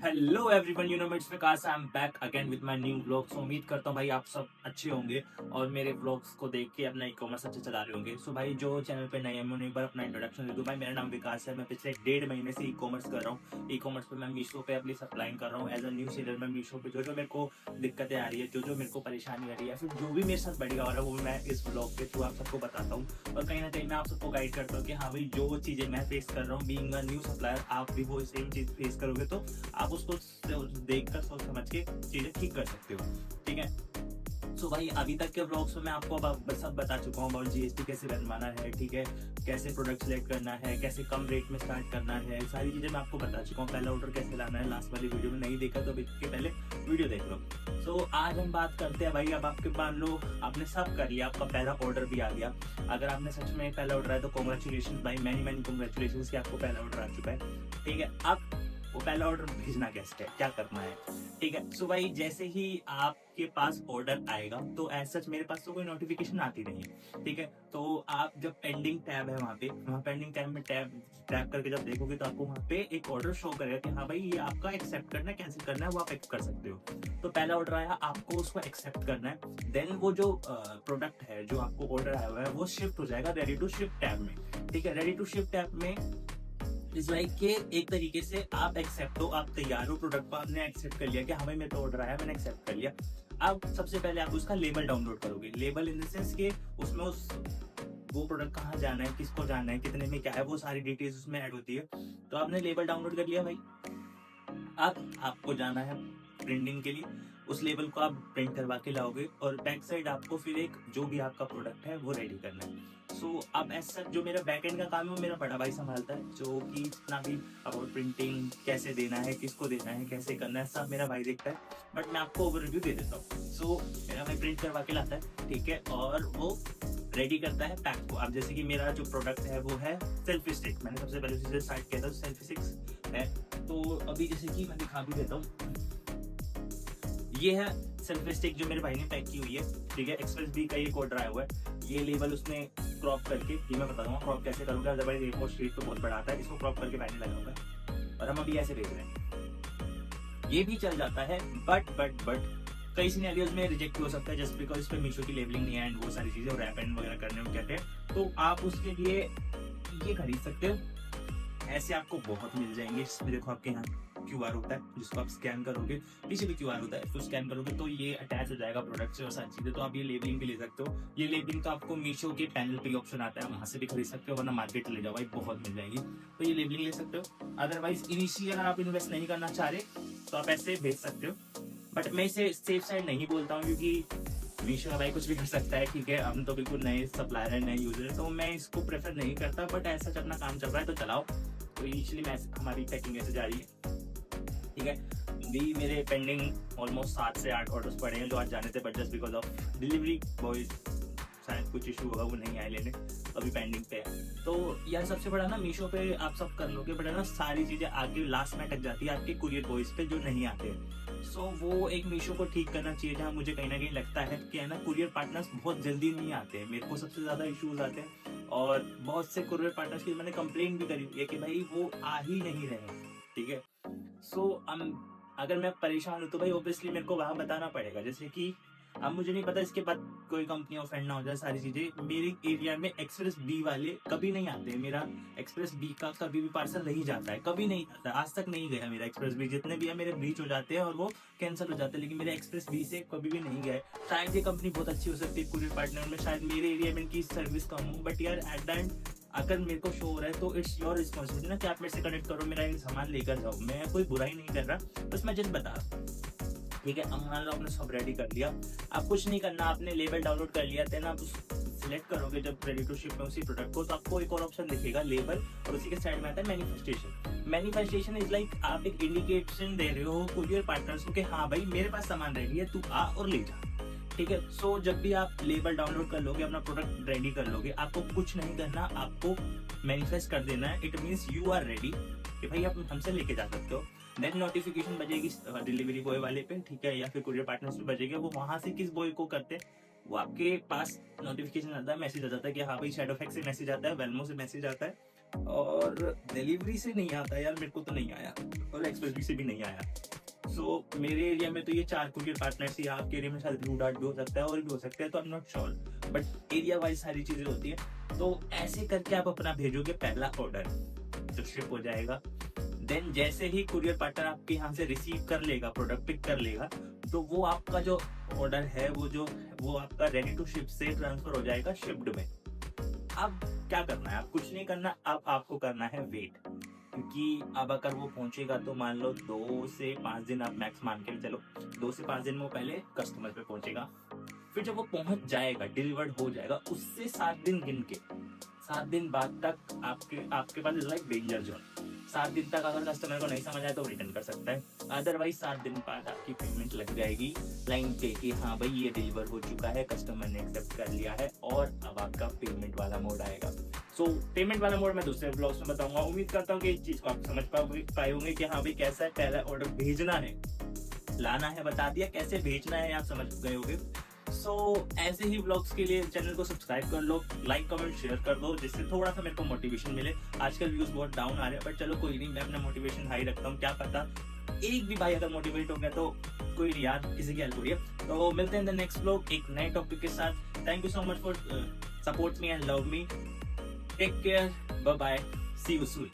Hello everyone, you know me it's Vikas. I am back again with my new vlogs. उम्मीद करता हूँ भाई आप सब अच्छे होंगे और मेरे व्लॉग्स को देख के अपना ई कॉमर्स अच्छे चला रहे होंगे। सो भाई जो चैनल पे नए हैं मैं उन्हें एक बार अपना इंट्रोडक्शन दे दूँ। भाई मेरा नाम विकास है। मैं पिछले 1.5 महीने से ई कॉमर्स कर रहा हूँ। ई कॉमर्स पे मैं मीशो पे अपनी सप्लाइंग कर रहा हूँ एज अ न्यू सेलर। मैं मीशो पे जो मेरे को दिक्कतें आ रही है, जो मेरे को परेशानी आ रही है, फिर जो भी मेरे साथ बढ़िया हो रहा है वो मैं इस ब्लॉग के थ्रू आप सबको बताता हूँ। और कहीं ना कहीं मैं आप सबको गाइड करता हूँ कि हाँ भाई जो चीज़ें मैं फेस कर रहा हूँ बीइंग अ न्यू सप्लायर, आप भी वो सेम चीज़ फेस करोगे तो आप उसको देखकर सोच समझ के चीजें ठीक कर सकते हो। ठीक है। सो भाई अभी तक के व्लॉग्स में मैं आपको सब बता चुका हूँ अबाउट जीएसटी कैसे बनवाना है, ठीक है, कैसे प्रोडक्ट सिलेक्ट करना है, कैसे कम रेट में स्टार्ट करना है, सारी चीजें मैं आपको बता चुका हूँ। पहला ऑर्डर कैसे लाना है लास्ट वाली वीडियो में नहीं देखा तो इसके पहले वीडियो देख लो। सो आज हम बात करते हैं भाई, अब आपके मान लो आपने सब कर लिया, आपका पहला ऑर्डर भी आ गया। अगर आपने सच में पहला ऑर्डर आया तो कॉन्ग्रेचुलेशन भाई, मैनी कॉन्ग्रेचुलेशन कि आपको पहला ऑर्डर आ चुका है। ठीक है। अब वो पहला ऑर्डर भेजना कैसे है, क्या करना है, ठीक है। सो भाई जैसे ही आपके पास ऑर्डर आएगा तो एज सच मेरे पास तो कोई नोटिफिकेशन आती नहीं है, ठीक है। तो आप जब पेंडिंग टैब है वहाँ पेंडिंग टैब में टैप करके जब देखोगे तो आपको वहाँ पे एक ऑर्डर शो करेगा कि हाँ भाई ये आपका एक्सेप्ट करना है, कैंसिल करना है, वो आप कर सकते हो। तो पहला ऑर्डर आया, आपको उसको एक्सेप्ट करना है। देन वो जो प्रोडक्ट है जो आपको ऑर्डर आया हुआ है वो शिफ्ट हो जाएगा रेडी टू शिप टैब में। ठीक है। रेडी टू शिप टैब में इज लाइक के एक तरीके से आप एक्सेप्ट हो, आप तैयार हो, प्रोडक्ट को आपने एक्सेप्ट कर लिया कि हाँ भाई मेरे को ऑर्डर आया, मैंने एक्सेप्ट कर लिया। अब सबसे पहले आप उसका लेबल डाउनलोड करोगे। लेबल इन द सेंस के उसमें वो प्रोडक्ट कहाँ जाना है, किसको जाना है, कितने में क्या है, वो सारी डिटेल्स उसमें ऐड होती है। तो आपने लेबल डाउनलोड कर लिया भाई। अब आपको जाना है प्रिंटिंग के लिए। उस लेबल को आप प्रिंट करवा के लाओगे और बैक साइड आपको फिर एक जो भी आपका प्रोडक्ट है वो रेडी करना है। सो अब ऐसा जो मेरा बैक एंड का काम है वो मेरा बड़ा भाई संभालता है, जो कि जितना भी अबाउट प्रिंटिंग कैसे देना है, किसको देना है, कैसे करना है, सब मेरा भाई देखता है। बट मैं आपको ओवरव्यू दे देता हूँ। सो मेरा भाई प्रिंट करवा के लाता है, ठीक है, और वो रेडी करता है पैक को। अब जैसे कि मेरा जो प्रोडक्ट है वो है सेल्फी स्टिक। मैंने सबसे पहले उसे स्टार्ट किया था, सेल्फी स्टिक्स है। तो अभी जैसे कि मैं दिखा भी देता हूँ, ये है सेल्फी स्टिक जो मेरे भाई ने पैक की हुई है, ठीक है। एक्सप्रेस बी का एक ऑर्डर आया हुआ है। ये लेबल उसने क्रॉप करके, ये मैं बता दूंगा क्रॉप कैसे करूंगा, अदरवाइज एक शीट तो बहुत बड़ा आता है, इसको क्रॉप करके भाई ने लगा हुआ है और हम अभी ऐसे भेज रहे हैं। ये भी चल जाता है बट कई सिनेरियोज में रिजेक्ट हो सकता है जस्ट बिकॉज इस पे मीशो की लेबलिंग नहीं है एंड वो सारी चीजें और रैप एंड वगैरह करने को कहते हैं। तो आप उसके लिए ये खरीद सकते हो। ऐसे आपको बहुत मिल जाएंगे। इसमें देखो आपके यहाँ QR होता है जिसको आप स्कैन करोगे, पीछे भी QR होता है, इसको स्कैन करोगे तो ये अटैच हो जाएगा प्रोडक्ट से और सारी चीजें। तो आप ये लेबलिंग भी ले सकते हो। ये लेबलिंग तो आपको मीशो के पैनल पे ऑप्शन आता है, वहां से भी खरीद सकते हो, वरना मार्केट ले जाओ भाई, बहुत मिल जाएगी। तो ये लेबलिंग ले सकते हो। अदरवाइज इनिशियल अगर आप इन्वेस्ट नहीं करना चाह रहे तो आप ऐसे भेज सकते हो। बट मैं इसे सेफ साइड नहीं बोलता हूँ क्योंकि मीशो का भाई कुछ भी कर सकता है, ठीक है। हम तो बिल्कुल नए सप्लायर है, नए यूजर है, तो मैं इसको प्रेफर नहीं करता। बट ऐसा अपना काम चल रहा है तो चलाओ। तो इनिशियली हमारी पैकिंग ऐसे जा रही है, ठीक है। भी मेरे पेंडिंग ऑलमोस्ट 7 से 8 ऑर्डर्स पड़े हैं जो आज जाने थे, but just because of delivery boys शायद कुछ इशू होगा, वो नहीं आए लेने, अभी पेंडिंग पे है। तो यार सबसे बड़ा ना मीशो पे आप सब कर लोगे, बट है ना सारी चीजें आगे लास्ट में अटक जाती है आपके कुरियर बॉयज पे जो नहीं आते। सो वो एक मीशो को ठीक करना चाहिए, जहाँ मुझे कहीं ना कहीं लगता है कि है ना कुरियर पार्टनर्स बहुत जल्दी नहीं आते। मेरे को सबसे ज्यादा इशूज आते हैं और बहुत से कुरियर पार्टनर्स की मैंने कंप्लेंट भी करी है कि भाई वो आ ही नहीं रहे, ठीक है। सो अगर मैं परेशान हूँ तो भाई ऑब्वियसली मेरे को वहां बताना पड़ेगा। जैसे कि अब मुझे नहीं पता इसके बाद कोई कंपनी ऑफेंड ना हो जाए, सारी चीजें। मेरे एरिया में एक्सप्रेस बी वाले कभी नहीं आते। मेरा एक्सप्रेस बी का कभी भी पार्सल नहीं जाता है, कभी नहीं जाता, आज तक नहीं गया मेरा एक्सप्रेस बी। जितने भी है मेरे ब्रीच हो जाते हैं और वो कैंसिल हो जाते हैं, लेकिन मेरे एक्सप्रेस बी से कभी भी नहीं गए। शायद ये कंपनी बहुत अच्छी हो सकती है कुरियर पार्टनर में, शायद मेरे एरिया में इनकी सर्विस कम हो, बट यार एट द एंड अगर मेरे को शो हो रहा है तो इट्स योर रिस्पॉन्सिबिलिटी ना कि आप मेरे से कनेक्ट करो, मेरा ये सामान लेकर जाओ। मैं कोई बुराई नहीं कर रहा, बस मैं जस्ट बता, ठीक है। अब मान लो आपने सब रेडी कर लिया, आप कुछ नहीं करना, आपने लेबल डाउनलोड कर लिया, देन आप सिलेक्ट करोगे जब रेडी टू शिप में उसी प्रोडक्ट को, तो आपको एक और ऑप्शन दिखेगा लेबल, और उसी के साइड में आता है मैनिफेस्टेशन। मैनिफेस्टेशन इज लाइक आप एक इंडिकेशन दे रहे हो कुरियर पार्टनर्स को कि हाँ भाई मेरे पास सामान रेडी है, तू आ और ले जा, ठीक है। सो जब भी आप लेबल डाउनलोड कर लोगे, अपना प्रोडक्ट रेडी कर लोगे, आपको कुछ नहीं करना, आपको मैनिफेस्ट कर देना है। It means you are ready कि भाई आप हमसे लेके जा सकते हो। देन नोटिफिकेशन बजेगी डिलीवरी बॉय वाले पे, ठीक है, या फिर कुरियर पार्टनर्स पे बजेगा। वो वहां से किस बॉय को करते हैं, वो आपके पास नोटिफिकेशन आता है, मैसेज आ जाता है कि हाँ भाई शैडोफैक्स से मैसेज आता है, वेलमो से मैसेज आता है, और डिलीवरी से नहीं आता यार, मेरे को तो नहीं आया, और एक्सप्रेस से भी नहीं आया। सो मेरे एरिया में तो ये 4 कुरियर पार्टनर्स ही, आपके एरिया में शायद ब्लू डार्ट भी हो सकता है और भी हो सकता है, तो I am not sure, but area wise सारी चीजें होती है। तो ऐसे करके आप अपना भेजोगे पहला ऑर्डर, जो शिप हो जाएगा। देन जैसे ही कुरियर पार्टनर आपके यहाँ से रिसीव कर लेगा, प्रोडक्ट पिक कर लेगा, तो वो आपका जो ऑर्डर है वो आपका रेडी टू शिप से ट्रांसफर हो जाएगा शिप्ड में। अब क्या करना है, आप कुछ नहीं करना, अब आपको करना है वेट, क्योंकि अब अगर वो पहुंचेगा तो मान लो 2 से 5 दिन आप मैक्स मान के चलो, 2 से 5 दिन में वो पहले कस्टमर पे पहुंचेगा। फिर जब वो पहुंच जाएगा, डिलीवर्ड हो जाएगा, उससे 7 दिन गिन के, 7 दिन बाद तक आपके पास इज लाइक डेंजर जोन। 7 दिन तक अगर कस्टमर को नहीं समझ आए तो रिटर्न कर सकता है, अदरवाइज 7 दिन बाद आपकी पेमेंट लग जाएगी लाइन पे कि हाँ भाई ये डिलीवर हो चुका है, कस्टमर ने एक्सेप्ट कर लिया है, और अब आपका पेमेंट वाला मोड आएगा। सो पेमेंट वाला मोड मैं दूसरे ब्लॉग्स में बताऊंगा। उम्मीद करता हूँ कि इस चीज को आप समझ पाए होंगे कि हाँ भाई कैसा है पहला ऑर्डर भेजना है, लाना है बता दिया, कैसे भेजना है आप समझ गए होंगे। सो ऐसे ही व्लॉग्स के लिए चैनल को सब्सक्राइब कर लो, लाइक कमेंट शेयर कर दो, जिससे थोड़ा सा मेरे को मोटिवेशन मिले। आजकल व्यूज बहुत डाउन आ रहे हैं, बट चलो कोई नहीं, मैं अपना मोटिवेशन हाई रखता हूँ, क्या पता एक भी भाई अगर मोटिवेट हो गया तो कोई नहीं यार, किसी की हेल्प हो रही है। तो मिलते हैं इन द नेक्स्ट व्लॉग एक नए टॉपिक के साथ। Thank you so much for support me and love me, take care, bye bye, see you soon.